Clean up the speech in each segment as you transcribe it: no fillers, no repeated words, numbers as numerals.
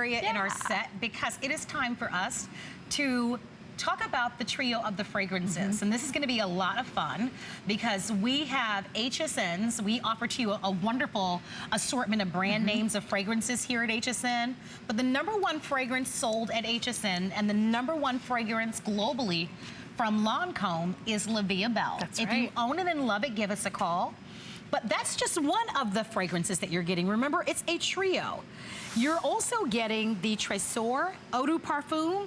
area in our set because it is time for us to talk about the trio of the fragrances. And this is gonna be a lot of fun because we have HSNs. We offer to you a wonderful assortment of brand names of fragrances here at HSN. But the #1 fragrance sold at HSN and the #1 fragrance globally from Lancome is La Vie Belle. That's if you own it and love it, give us a call. But that's just one of the fragrances that you're getting. Remember, it's a trio. You're also getting the Trésor Eau de Parfum.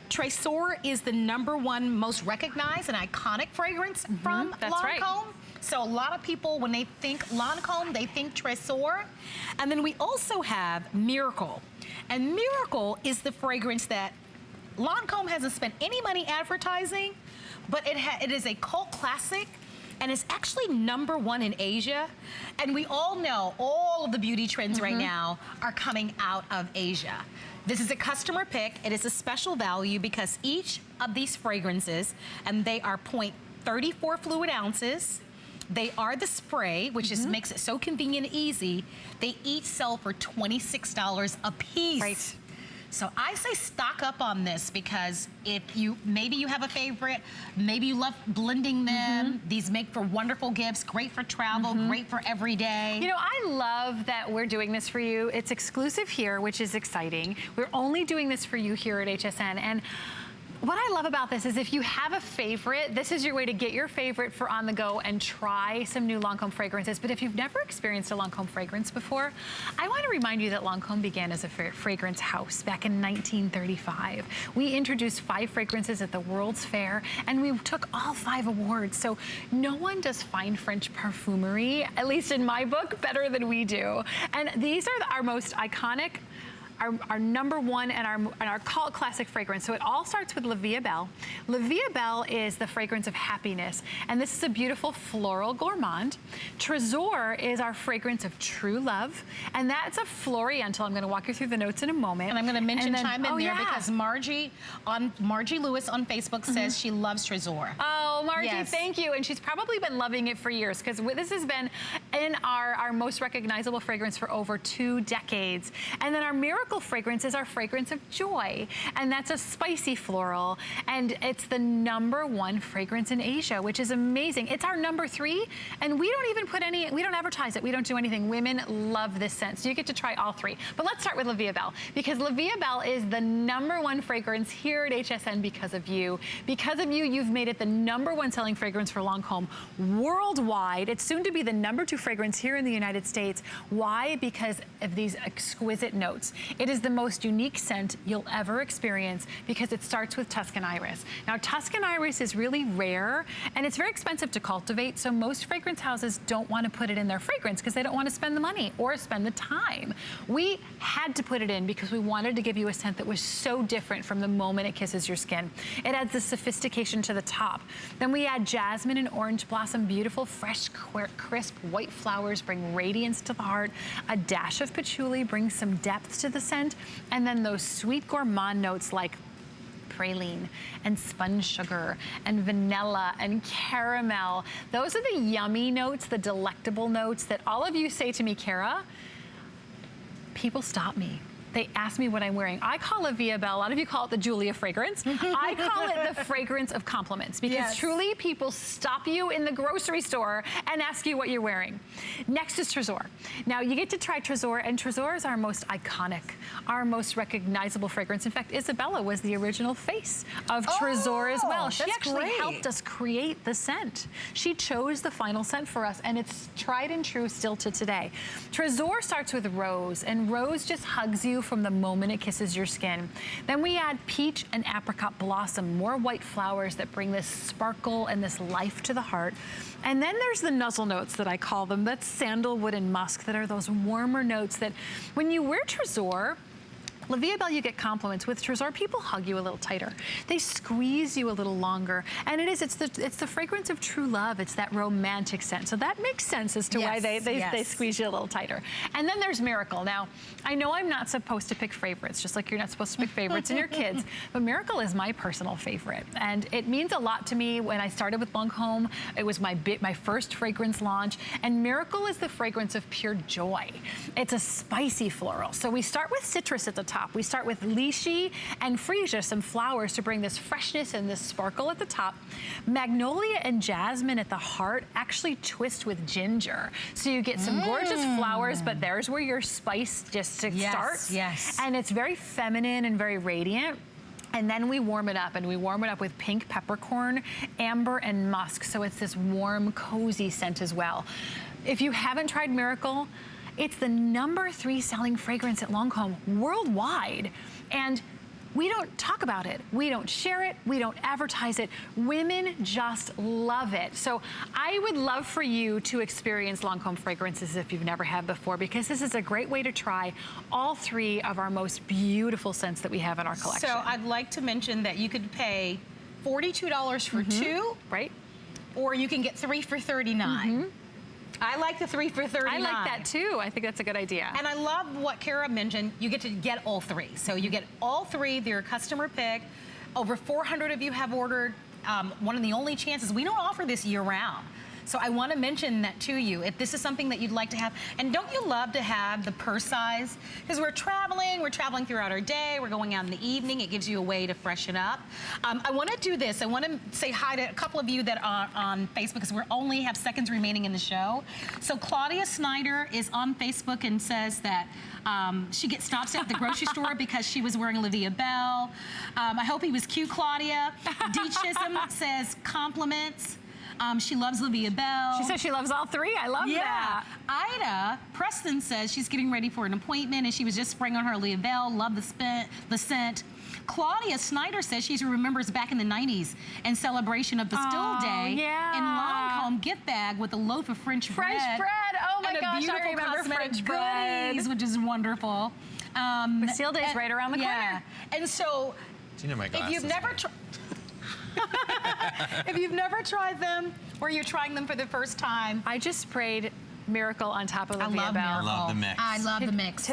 Trésor is the #1 most recognized and iconic fragrance from Lancome. So a lot of people, when they think Lancome, they think Trésor. And then we also have Miracle. And Miracle is the fragrance that Lancome hasn't spent any money advertising, but it is a cult classic. And it's actually #1 in Asia. And we all know all of the beauty trends right now are coming out of Asia. This is a customer pick. It is a special value because each of these fragrances, and they are 0.34 fluid ounces, they are the spray, which just makes it so convenient and easy. They each sell for $26 a piece. Right. So I say stock up on this because maybe you have a favorite, maybe you love blending them. These make for wonderful gifts, great for travel, great for every day. You know, I love that we're doing this for you. It's exclusive here, which is exciting. We're only doing this for you here at HSN. And what I love about this is if you have a favorite, this is your way to get your favorite for on the go and try some new Lancome fragrances. But if you've never experienced a Lancome fragrance before, I want to remind you that Lancome began as a fragrance house back in 1935. We introduced 5 fragrances at the World's Fair, and we took all 5 awards. So no one does fine French perfumery, at least in my book, better than we do. And these are our most iconic, our #1 and our cult classic fragrance. So it all starts with La Vie Belle. La Vie Belle is the fragrance of happiness, and this is a beautiful floral gourmand. Trésor is our fragrance of true love, and that's a floriental. I'm going to walk you through the notes in a moment. And I'm going to mention chime in there because Margie Lewis on Facebook says she loves Trésor. Oh, Margie, thank you. And she's probably been loving it for years because this has been in our most recognizable fragrance for over 2 decades. And then our Miracle fragrance is our fragrance of joy, and that's a spicy floral, and it's the #1 fragrance in Asia, which is amazing. It's our #3, and we don't even we don't advertise it. We don't do anything. Women love this scent, so you get to try all 3. But let's start with La Vie Belle, because La Vie Belle is the #1 fragrance here at HSN because of you. Because of you, you've made it the #1 selling fragrance for Lancome worldwide. It's soon to be the #2 fragrance here in the United States. Why? Because of these exquisite notes. It is the most unique scent you'll ever experience because it starts with Tuscan Iris. Now, Tuscan Iris is really rare and it's very expensive to cultivate, so most fragrance houses don't want to put it in their fragrance because they don't want to spend the money or spend the time. We had to put it in because we wanted to give you a scent that was so different from the moment it kisses your skin. It adds the sophistication to the top. Then we add jasmine and orange blossom, beautiful, fresh, crisp white flowers bring radiance to the heart. A dash of patchouli brings some depth to the scent, and then those sweet gourmand notes like praline and spun sugar and vanilla and caramel. Those are the yummy notes, the delectable notes that all of you say to me, Kara, people stop me. They ask me what I'm wearing. I call La Vie Belle, a lot of you call it the Julia fragrance. I call it the fragrance of compliments because truly people stop you in the grocery store and ask you what you're wearing. Next is Trésor. Now you get to try Trésor, and Trésor is our most iconic, our most recognizable fragrance. In fact, Isabella was the original face of Trésor as well. She actually helped us create the scent. She chose the final scent for us, and it's tried and true still to today. Trésor starts with rose, and rose just hugs you from the moment it kisses your skin. Then we add peach and apricot blossom, more white flowers that bring this sparkle and this life to the heart. And then there's the nuzzle notes that I call them. That's sandalwood and musk, that are those warmer notes that when you wear Trésor, La Vie Belle, you get compliments. With Trésor, people hug you a little tighter. They squeeze you a little longer. And it's the fragrance of true love. It's that romantic scent. So that makes sense as to why they squeeze you a little tighter. And then there's Miracle. Now, I know I'm not supposed to pick favorites, just like you're not supposed to pick favorites in your kids, but Miracle is my personal favorite. And it means a lot to me. When I started with Lancome, it was my first fragrance launch. And Miracle is the fragrance of pure joy. It's a spicy floral. So we start with citrus at the top. top. We start with lychee and freesia, some flowers to bring this freshness and this sparkle at the top. Magnolia and jasmine at the heart actually twist with ginger. So you get some gorgeous flowers, but there's where your spice just starts. Yes. And it's very feminine and very radiant. And then we warm it up, and we warm it up with pink peppercorn, amber, and musk. So it's this warm, cozy scent as well. If you haven't tried Miracle, it's the #3 selling fragrance at Lancome worldwide. And we don't talk about it. We don't share it. We don't advertise it. Women just love it. So I would love for you to experience Lancome fragrances if you've never had before, because this is a great way to try all 3 of our most beautiful scents that we have in our collection. So I'd like to mention that you could pay $42 for 2. Right? Or you can get 3 for $39. I like the 3 for $39. I like that too. I think that's a good idea. And I love what Kara mentioned. You get to get all 3. So you get all 3. They're customer pick. Over 400 of you have ordered. One of the only chances. We don't offer this year round. So I want to mention that to you. If this is something that you'd like to have, and don't you love to have the purse size? Because we're traveling throughout our day, we're going out in the evening, it gives you a way to freshen up. I want to do this. I want to say hi to a couple of you that are on Facebook, because we only have seconds remaining in the show. So Claudia Snyder is on Facebook and says that she stops at the grocery store because she was wearing Olivia Bell. I hope he was cute, Claudia. Dee Chisholm says compliments. She loves Olivia Bell. She says she loves all 3. I love that. Ida Preston says she's getting ready for an appointment and she was just spraying on her Olivia Bell. Love the scent. Claudia Snyder says she remembers back in the 90s in celebration of Bastille Day in Lancome gift bag with a loaf of French bread. Oh my and gosh, a beautiful I remember cosmetic French bread. goodies, which is wonderful. Bastille Day is right around the corner. And so, if you've never tried... If you've never tried them, or you're trying them for the first time. I just sprayed Miracle on top of Olivia Bell. Miracle. I love the mix. I love the mix.